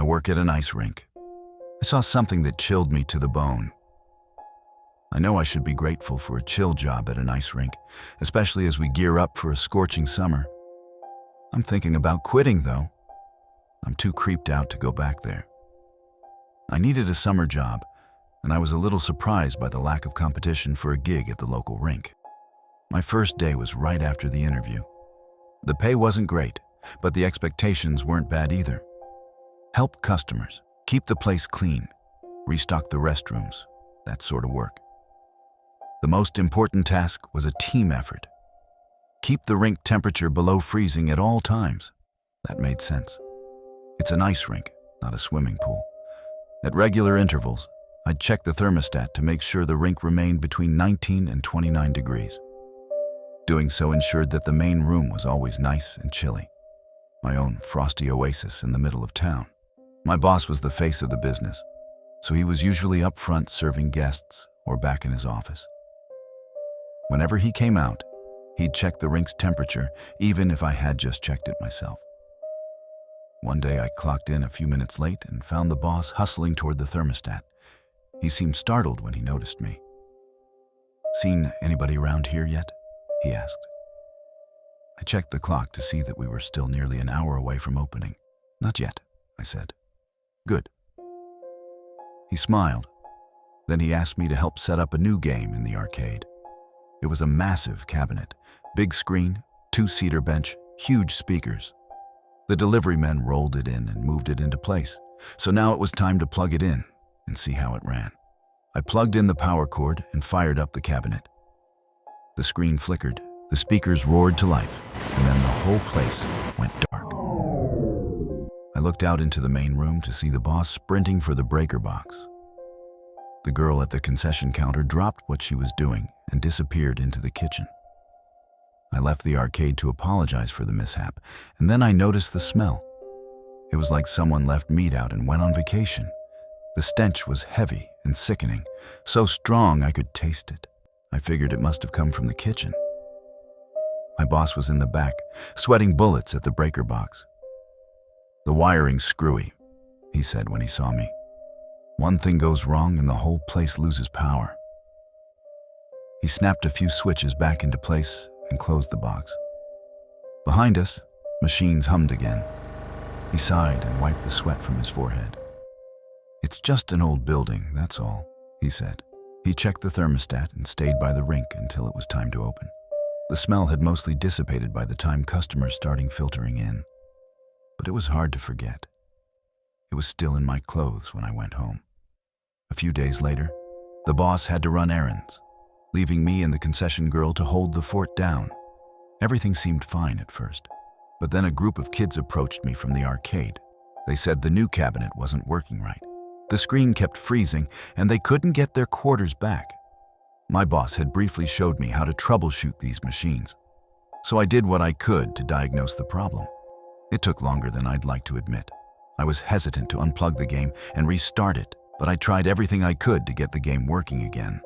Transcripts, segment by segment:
I work at an ice rink. I saw something that chilled me to the bone. I know I should be grateful for a chill job at an ice rink, especially as we gear up for a scorching summer. I'm thinking about quitting, though. I'm too creeped out to go back there. I needed a summer job, and I was a little surprised by the lack of competition for a gig at the local rink. My first day was right after the interview. The pay wasn't great, but the expectations weren't bad either. Help customers, keep the place clean, restock the restrooms, that sort of work. The most important task was a team effort. Keep the rink temperature below freezing at all times. That made sense. It's an ice rink, not a swimming pool. At regular intervals, I'd check the thermostat to make sure the rink remained between 19 and 29 degrees. Doing so ensured that the main room was always nice and chilly. My own frosty oasis in the middle of town. My boss was the face of the business, so he was usually up front serving guests or back in his office. Whenever he came out, he'd check the rink's temperature, even if I had just checked it myself. One day I clocked in a few minutes late and found the boss hustling toward the thermostat. He seemed startled when he noticed me. "Seen anybody around here yet?" he asked. I checked the clock to see that we were still nearly an hour away from opening. "Not yet," I said. "Good." He smiled. Then he asked me to help set up a new game in the arcade. It was a massive cabinet, big screen, two-seater bench, huge speakers. The delivery men rolled it in and moved it into place, so now it was time to plug it in and see how it ran. I plugged in the power cord and fired up the cabinet. The screen flickered, the speakers roared to life, and then the whole place went dark. I looked out into the main room to see the boss sprinting for the breaker box. The girl at the concession counter dropped what she was doing and disappeared into the kitchen. I left the arcade to apologize for the mishap, and then I noticed the smell. It was like someone left meat out and went on vacation. The stench was heavy and sickening, so strong I could taste it. I figured it must have come from the kitchen. My boss was in the back, sweating bullets at the breaker box. "The wiring's screwy," he said when he saw me. "One thing goes wrong and the whole place loses power." He snapped a few switches back into place and closed the box. Behind us, machines hummed again. He sighed and wiped the sweat from his forehead. "It's just an old building, that's all," he said. He checked the thermostat and stayed by the rink until it was time to open. The smell had mostly dissipated by the time customers started filtering in. But it was hard to forget. It was still in my clothes when I went home. A few days later, the boss had to run errands, leaving me and the concession girl to hold the fort down. Everything seemed fine at first, but then a group of kids approached me from the arcade. They said the new cabinet wasn't working right. The screen kept freezing, and they couldn't get their quarters back. My boss had briefly showed me how to troubleshoot these machines, so I did what I could to diagnose the problem. It took longer than I'd like to admit. I was hesitant to unplug the game and restart it, but I tried everything I could to get the game working again.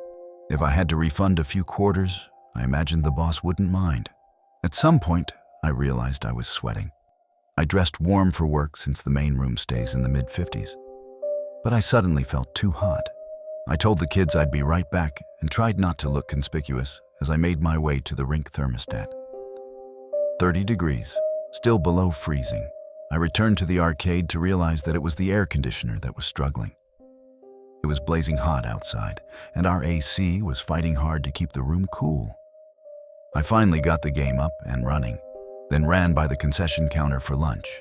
If I had to refund a few quarters, I imagined the boss wouldn't mind. At some point, I realized I was sweating. I dressed warm for work since the main room stays in the mid-50s. But I suddenly felt too hot. I told the kids I'd be right back and tried not to look conspicuous as I made my way to the rink thermostat. 30 degrees, still below freezing. I returned to the arcade to realize that it was the air conditioner that was struggling. It was blazing hot outside, and our AC was fighting hard to keep the room cool. I finally got the game up and running, then ran by the concession counter for lunch.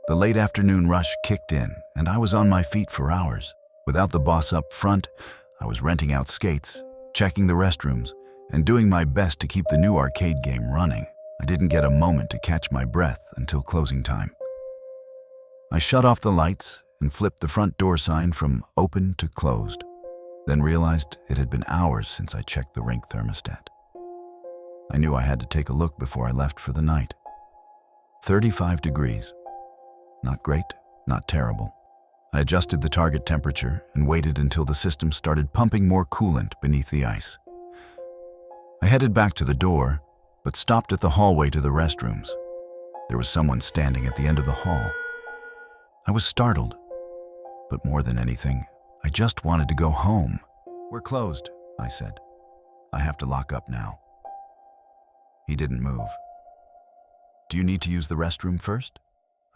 The late afternoon rush kicked in, and I was on my feet for hours. Without the boss up front, I was renting out skates, checking the restrooms, and doing my best to keep the new arcade game running. I didn't get a moment to catch my breath until closing time. I shut off the lights and flipped the front door sign from open to closed, then realized it had been hours since I checked the rink thermostat. I knew I had to take a look before I left for the night. 35 degrees. Not great, not terrible. I adjusted the target temperature and waited until the system started pumping more coolant beneath the ice. I headed back to the door, but stopped at the hallway to the restrooms. There was someone standing at the end of the hall. I was startled, but more than anything, I just wanted to go home. "We're closed," I said. "I have to lock up now." He didn't move. "Do you need to use the restroom first?"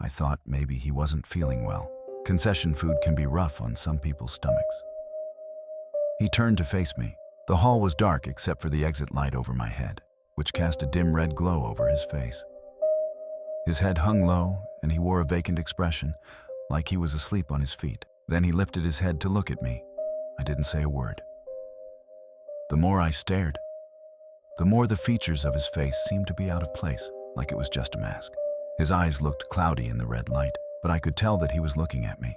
I thought maybe he wasn't feeling well. Concession food can be rough on some people's stomachs. He turned to face me. The hall was dark except for the exit light over my head, which cast a dim red glow over his face. His head hung low, and he wore a vacant expression, like he was asleep on his feet. Then he lifted his head to look at me. I didn't say a word. The more I stared, the more the features of his face seemed to be out of place, like it was just a mask. His eyes looked cloudy in the red light, but I could tell that he was looking at me.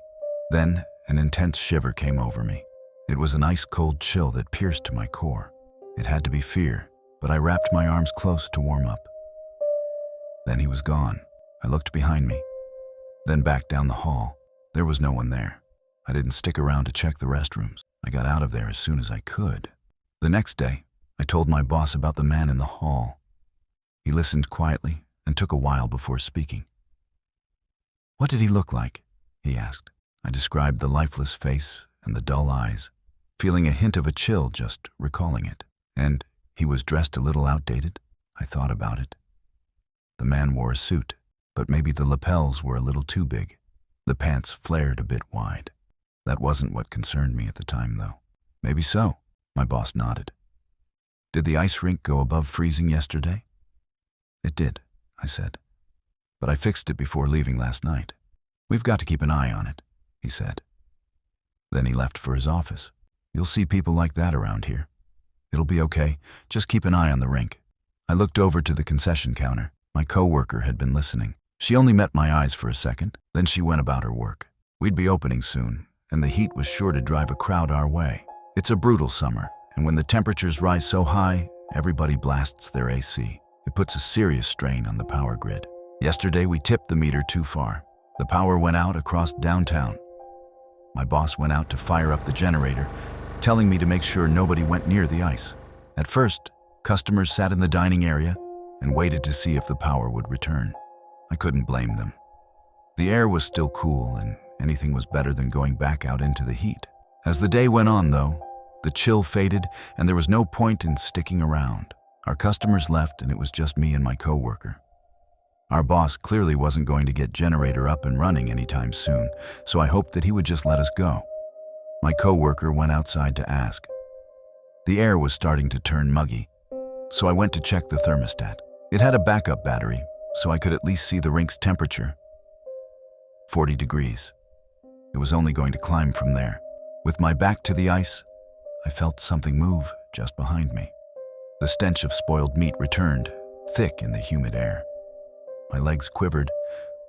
Then an intense shiver came over me. It was an ice-cold chill that pierced to my core. It had to be fear, but I wrapped my arms close to warm up. Then he was gone. I looked behind me, then back down the hall. There was no one there. I didn't stick around to check the restrooms. I got out of there as soon as I could. The next day, I told my boss about the man in the hall. He listened quietly and took a while before speaking. "What did he look like?" he asked. I described the lifeless face and the dull eyes, feeling a hint of a chill just recalling it. And he was dressed a little outdated. I thought about it. The man wore a suit, but maybe the lapels were a little too big. The pants flared a bit wide. That wasn't what concerned me at the time, though. "Maybe so," my boss nodded. "Did the ice rink go above freezing yesterday?" "It did," I said. "But I fixed it before leaving last night. We've got to keep an eye on it," he said. Then he left for his office. "You'll see people like that around here. It'll be okay. Just keep an eye on the rink." I looked over to the concession counter. My coworker had been listening. She only met my eyes for a second, then she went about her work. We'd be opening soon, and the heat was sure to drive a crowd our way. It's a brutal summer, and when the temperatures rise so high, everybody blasts their AC. It puts a serious strain on the power grid. Yesterday, we tipped the meter too far. The power went out across downtown. My boss went out to fire up the generator, telling me to make sure nobody went near the ice. At first, customers sat in the dining area and waited to see if the power would return. I couldn't blame them. The air was still cool, and anything was better than going back out into the heat. As the day went on, though, the chill faded, and there was no point in sticking around. Our customers left, and it was just me and my coworker. Our boss clearly wasn't going to get generator up and running anytime soon, so I hoped that he would just let us go. My coworker went outside to ask. The air was starting to turn muggy, so I went to check the thermostat. It had a backup battery, so I could at least see the rink's temperature. 40 degrees. It was only going to climb from there. With my back to the ice, I felt something move just behind me. The stench of spoiled meat returned, thick in the humid air. My legs quivered,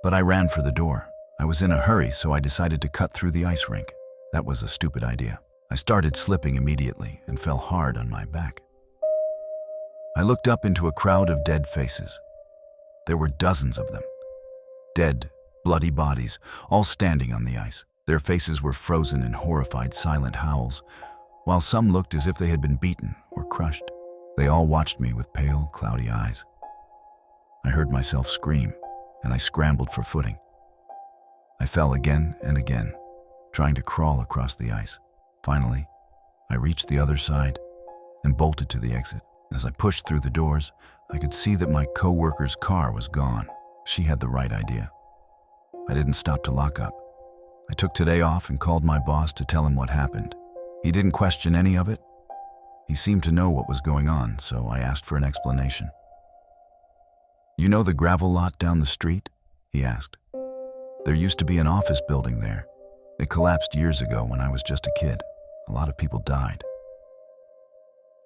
but I ran for the door. I was in a hurry, so I decided to cut through the ice rink. That was a stupid idea. I started slipping immediately and fell hard on my back. I looked up into a crowd of dead faces. There were dozens of them. Dead, bloody bodies, all standing on the ice. Their faces were frozen in horrified, silent howls, while some looked as if they had been beaten or crushed. They all watched me with pale, cloudy eyes. I heard myself scream, and I scrambled for footing. I fell again and again, trying to crawl across the ice. Finally, I reached the other side and bolted to the exit. As I pushed through the doors, I could see that my coworker's car was gone. She had the right idea. I didn't stop to lock up. I took today off and called my boss to tell him what happened. He didn't question any of it. He seemed to know what was going on, so I asked for an explanation. "You know the gravel lot down the street?" he asked. "There used to be an office building there. It collapsed years ago when I was just a kid. A lot of people died."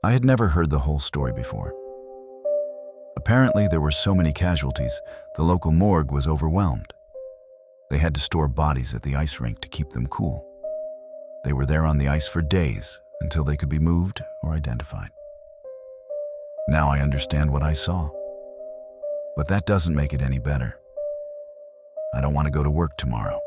I had never heard the whole story before. Apparently, there were so many casualties, the local morgue was overwhelmed. They had to store bodies at the ice rink to keep them cool. They were there on the ice for days until they could be moved or identified. Now I understand what I saw. But that doesn't make it any better. I don't want to go to work tomorrow.